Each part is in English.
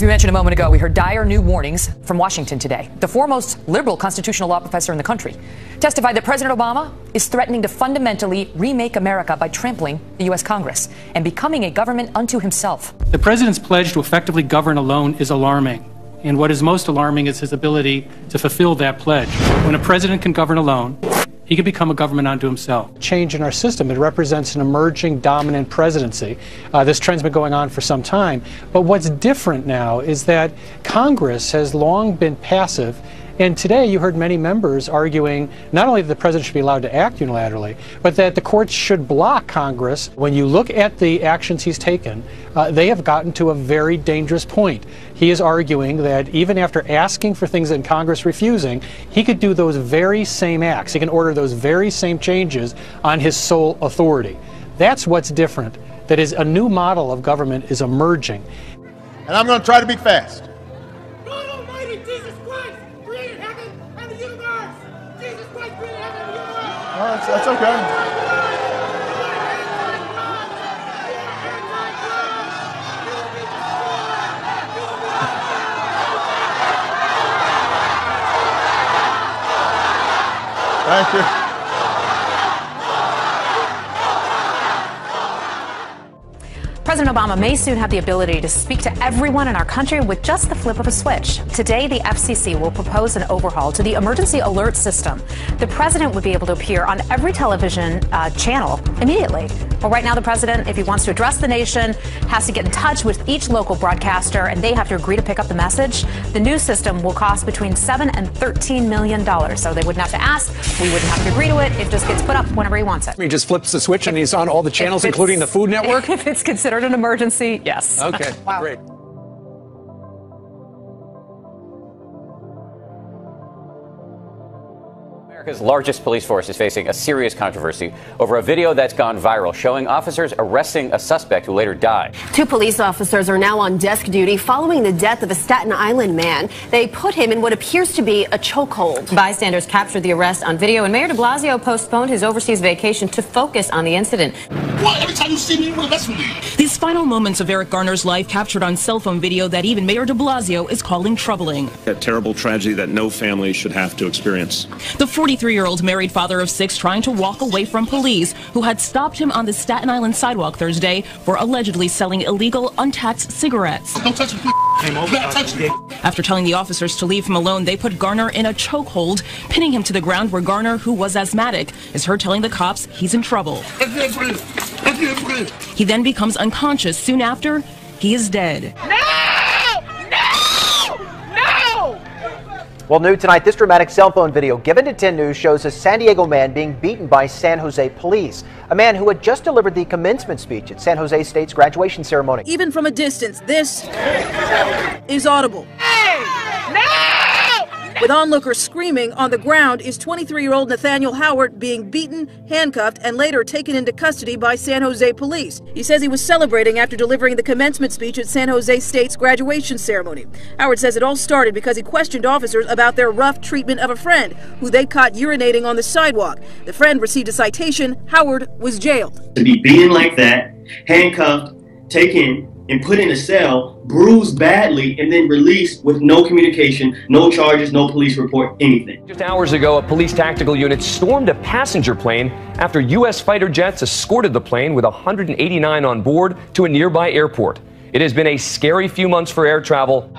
As we mentioned a moment ago, we heard dire new warnings from Washington today. The foremost liberal constitutional law professor in the country testified that President Obama is threatening to fundamentally remake America by trampling the U.S. Congress and becoming a government unto himself. The president's pledge to effectively govern alone is alarming. And what is most alarming is his ability to fulfill that pledge. When a president can govern alone, he can become a government unto himself. Change in our system. It represents an emerging dominant presidency. This trend's been going on for some time. But what's different now is that Congress has long been passive. And today you heard many members arguing not only that the president should be allowed to act unilaterally, but that the courts should block Congress. When you look at the actions he's taken, they have gotten to a very dangerous point. He is arguing that even after asking for things and Congress refusing, he could do those very same acts. He can order those very same changes on his sole authority. That's what's different. That is, a new model of government is emerging. And I'm going to try to be fast. That's okay. Thank you. President Obama may soon have the ability to speak to everyone in our country with just the flip of a switch. Today, the FCC will propose an overhaul to the emergency alert system. The president would be able to appear on every television channel immediately. Well, right now, the president, if he wants to address the nation, has to get in touch with each local broadcaster, and they have to agree to pick up the message. The new system will cost between $7 and $13 million. So they wouldn't have to ask. We wouldn't have to agree to it. It just gets put up whenever he wants it. He just flips the switch and he's on all the channels, including the Food Network? If it's considered an emergency, yes. Okay, wow. Great. America's largest police force is facing a serious controversy over a video that's gone viral showing officers arresting a suspect who later died. 2 police officers are now on desk duty following the death of a Staten Island man. They put him in what appears to be a chokehold. Bystanders captured the arrest on video, and Mayor de Blasio postponed his overseas vacation to focus on the incident. Well, every time you see me, you want to mess with me. These final moments of Eric Garner's life captured on cell phone video that even Mayor de Blasio is calling troubling. A terrible tragedy that no family should have to experience. The 43-year-old married father of 6 trying to walk away from police who had stopped him on the Staten Island sidewalk Thursday for allegedly selling illegal, untaxed cigarettes. Don't touch me. Don't touch me. After telling the officers to leave him alone, they put Garner in a chokehold, pinning him to the ground where Garner, who was asthmatic, is heard telling the cops he's in trouble. He then becomes unconscious. Soon after, he is dead. Well, new tonight, this dramatic cell phone video given to 10 News shows a San Diego man being beaten by San Jose police. A man who had just delivered the commencement speech at San Jose State's graduation ceremony. Even from a distance, this is audible. With onlookers screaming, on the ground is 23-year-old Nathaniel Howard being beaten, handcuffed, and later taken into custody by San Jose police. He says he was celebrating after delivering the commencement speech at San Jose State's graduation ceremony. Howard says it all started because he questioned officers about their rough treatment of a friend who they caught urinating on the sidewalk. The friend received a citation. Howard was jailed. To be beaten like that, handcuffed, taken, and put in a cell, bruised badly, and then released with no communication, no charges, no police report, anything. Just hours ago, a police tactical unit stormed a passenger plane after U.S. fighter jets escorted the plane with 189 on board to a nearby airport. It has been a scary few months for air travel.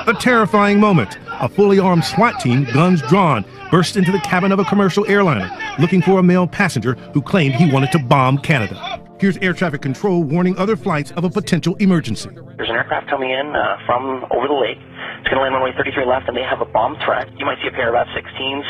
A terrifying moment. A fully armed SWAT team, guns drawn, burst into the cabin of a commercial airliner looking for a male passenger who claimed he wanted to bomb Canada. Here's air traffic control warning other flights of a potential emergency. There's an aircraft coming in from over the lake. It's going to land runway 33 left, and they have a bomb threat. You might see a pair of F-16s.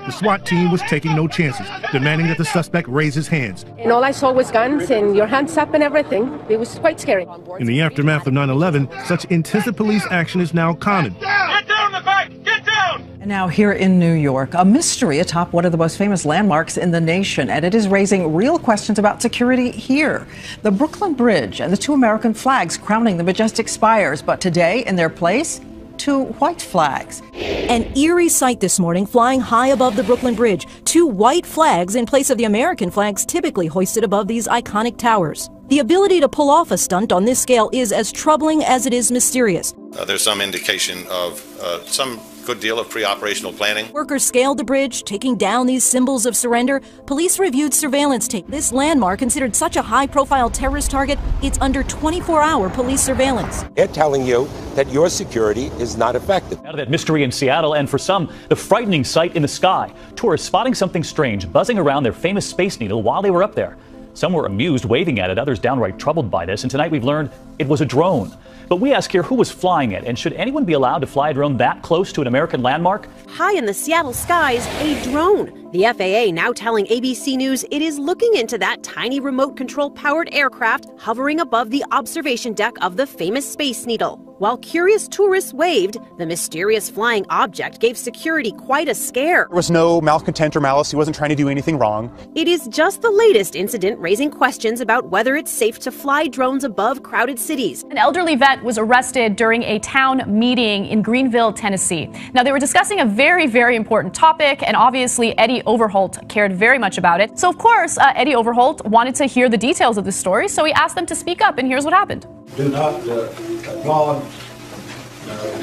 The SWAT team was taking no chances, demanding that the suspect raise his hands. And all I saw was guns and your hands up and everything. It was quite scary. In the aftermath of 9/11, such intensive police action is now common. Get down the back! Get down! And now here in New York, a mystery atop one of the most famous landmarks in the nation, and it is raising real questions about security here. The Brooklyn Bridge and the 2 American flags crowning the majestic spires, but today, in their place, 2 white flags. An eerie sight this morning, flying high above the Brooklyn Bridge. 2 white flags in place of the American flags typically hoisted above these iconic towers. The ability to pull off a stunt on this scale is as troubling as it is mysterious. There's some indication of some good deal of pre-operational planning. Workers scaled the bridge, taking down these symbols of surrender. Police reviewed surveillance tape. This landmark, considered such a high-profile terrorist target, it's under 24-hour police surveillance. They're telling you that your security is not effective. Out of that mystery in Seattle, and for some, the frightening sight in the sky. Tourists spotting something strange buzzing around their famous Space Needle while they were up there. Some were amused, waving at it, others downright troubled by this, and tonight we've learned it was a drone. But we ask here, who was flying it, and should anyone be allowed to fly a drone that close to an American landmark? High in the Seattle skies, a drone. The FAA now telling ABC News it is looking into that tiny remote control powered aircraft hovering above the observation deck of the famous Space Needle. While curious tourists waved, the mysterious flying object gave security quite a scare. There was no malcontent or malice. He wasn't trying to do anything wrong. It is just the latest incident raising questions about whether it's safe to fly drones above crowded cities. An elderly vet was arrested during a town meeting in Greenville, Tennessee. Now, they were discussing a very, very important topic, and obviously Eddie Overholt cared very much about it. So, of course, Eddie Overholt wanted to hear the details of the story, so he asked them to speak up, and here's what happened. Do not applaud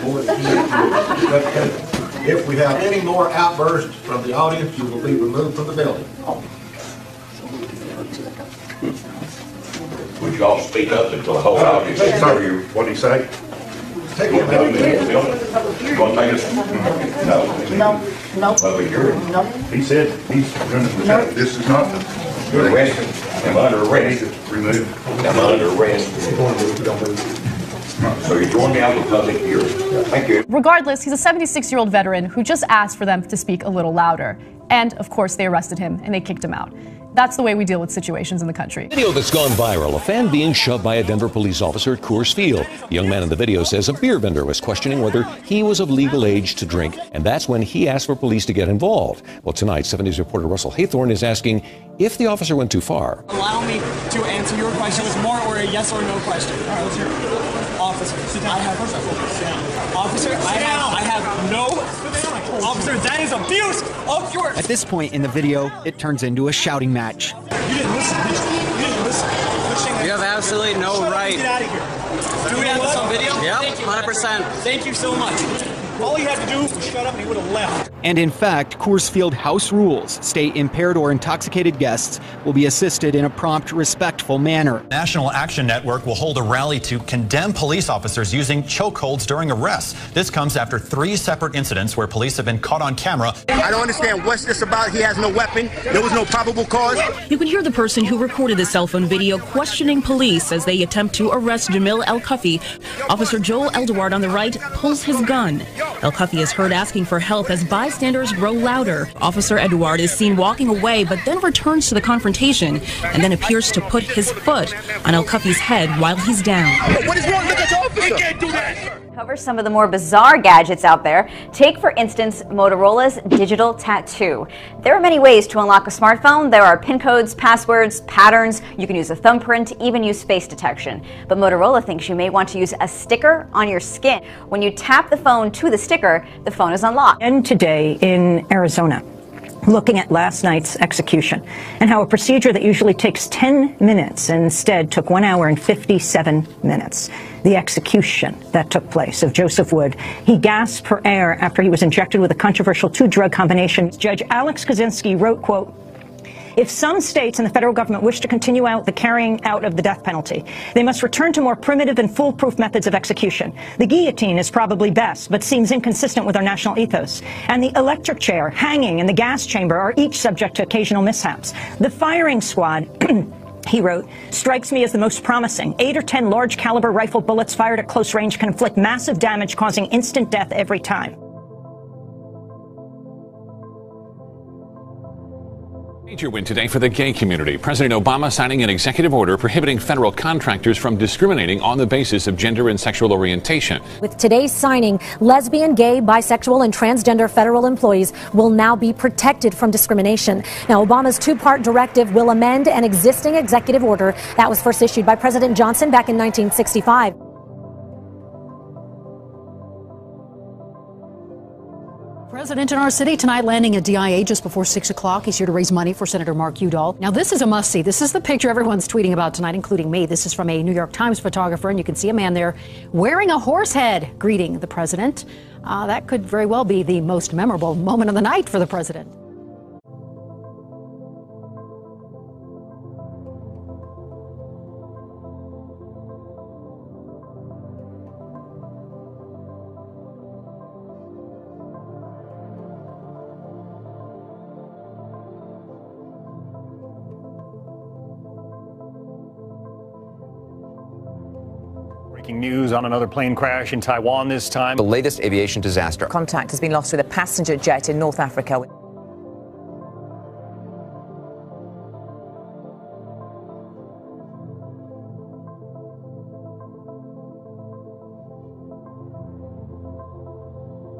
more than if we have any more outbursts from the audience, you will be removed from the building. Would you all speak up until the whole audience can hear you? What did he say? Take it out. You want to take us? No. Public hearing. No. He said he's going to. No. This is not. You're arrested. I'm under arrest. Removed. I'm under arrest. So you join me out of the public hearing. Thank you. Regardless, he's a 76-year-old veteran who just asked for them to speak a little louder. And, of course, they arrested him and they kicked him out. That's the way we deal with situations in the country. Video that's gone viral, a fan being shoved by a Denver police officer at Coors Field. The young man in the video says a beer vendor was questioning whether he was of legal age to drink, and that's when he asked for police to get involved. Well, tonight, 7 News reporter Russell Haythorne is asking if the officer went too far. Allow me to answer your question. It's more or a yes or no question. All right, let's hear it. Officer, sit down. Officer, I have no... Officer, that is abuse of yours. At this point in the video, it turns into a shouting match. You didn't listen, did you? You didn't listen. You have absolutely no right. Get out of here. Do we have this on video? Yep, 100%. Thank you so much. All you had to do was shut up and he would have left. And in fact, Coors Field house rules state impaired or intoxicated guests will be assisted in a prompt, respectful manner. National Action Network will hold a rally to condemn police officers using chokeholds during arrests. This comes after 3 separate incidents where police have been caught on camera. I don't understand what's this about. He has no weapon. There was no probable cause. You can hear the person who recorded the cell phone video questioning police as they attempt to arrest Jamil El-Cuffy. Officer Joel Eldeward on the right pulls his gun. El-Cuffy is heard asking for help as bystanders grow louder. Officer Edouard is seen walking away, but then returns to the confrontation and then appears to put his foot on El-Cuffy's head while he's down. What is wrong with this officer? You can't do that. Cover some of the more bizarre gadgets out there. Take, for instance, Motorola's digital tattoo. There are many ways to unlock a smartphone. There are PIN codes, passwords, patterns. You can use a thumbprint, even use face detection. But Motorola thinks you may want to use a sticker on your skin. When you tap the phone to the sticker, the phone is unlocked. And today in Arizona, looking at last night's execution and how a procedure that usually takes 10 minutes instead took 1 hour and 57 minutes. The execution that took place of Joseph Wood. He gasped for air after he was injected with a controversial 2-drug combination. Judge Alex Kaczynski wrote, quote, "If some states and the federal government wish to continue out the carrying out of the death penalty, they must return to more primitive and foolproof methods of execution. The guillotine is probably best, but seems inconsistent with our national ethos. And the electric chair, hanging, and the gas chamber are each subject to occasional mishaps. The firing squad," he wrote, "strikes me as the most promising. 8 or 10 large caliber rifle bullets fired at close range can inflict massive damage, causing instant death every time." Major win today for the gay community. President Obama signing an executive order prohibiting federal contractors from discriminating on the basis of gender and sexual orientation. With today's signing, lesbian, gay, bisexual, and transgender federal employees will now be protected from discrimination. Now, Obama's 2-part directive will amend an existing executive order that was first issued by President Johnson back in 1965. President in our city tonight landing a DIA just before 6 o'clock. He's here to raise money for Senator Mark Udall. Now, this is a must-see. This is the picture everyone's tweeting about tonight, including me. This is from a New York Times photographer, and you can see a man there wearing a horse head greeting the president. That could very well be the most memorable moment of the night for the president. Breaking news on another plane crash in Taiwan this time. The latest aviation disaster. Contact has been lost with a passenger jet in North Africa.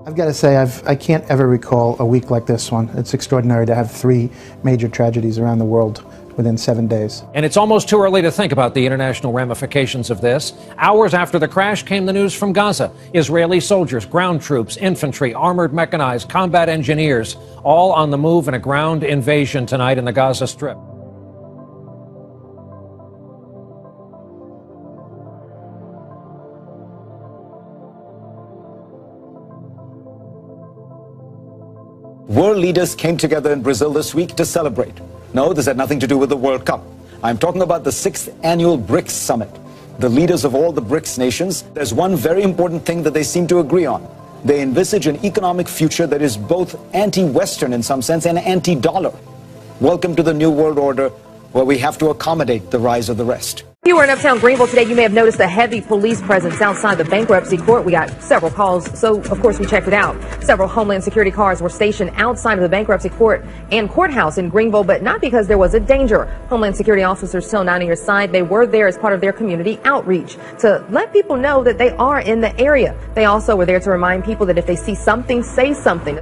I've got to say, I can't ever recall a week like this one. It's extraordinary to have 3 major tragedies around the world within 7 days. And it's almost too early to think about the international ramifications of this. Hours after the crash came the news from Gaza. Israeli soldiers, ground troops, infantry, armored mechanized, combat engineers, all on the move in a ground invasion tonight in the Gaza Strip. World leaders came together in Brazil this week to celebrate. No, this had nothing to do with the World Cup. I'm talking about the 6th annual BRICS summit. The leaders of all the BRICS nations, there's one very important thing that they seem to agree on. They envisage an economic future that is both anti-Western in some sense and anti-dollar. Welcome to the New World Order, where we have to accommodate the rise of the rest. If you were in uptown Greenville today, you may have noticed a heavy police presence outside the bankruptcy court. We got several calls, so of course we checked it out. Several Homeland Security cars were stationed outside of the bankruptcy court and courthouse in Greenville, but not because there was a danger. Homeland Security officers tell 9 on Your Side they were there as part of their community outreach to let people know that they are in the area. They also were there to remind people that if they see something, say something.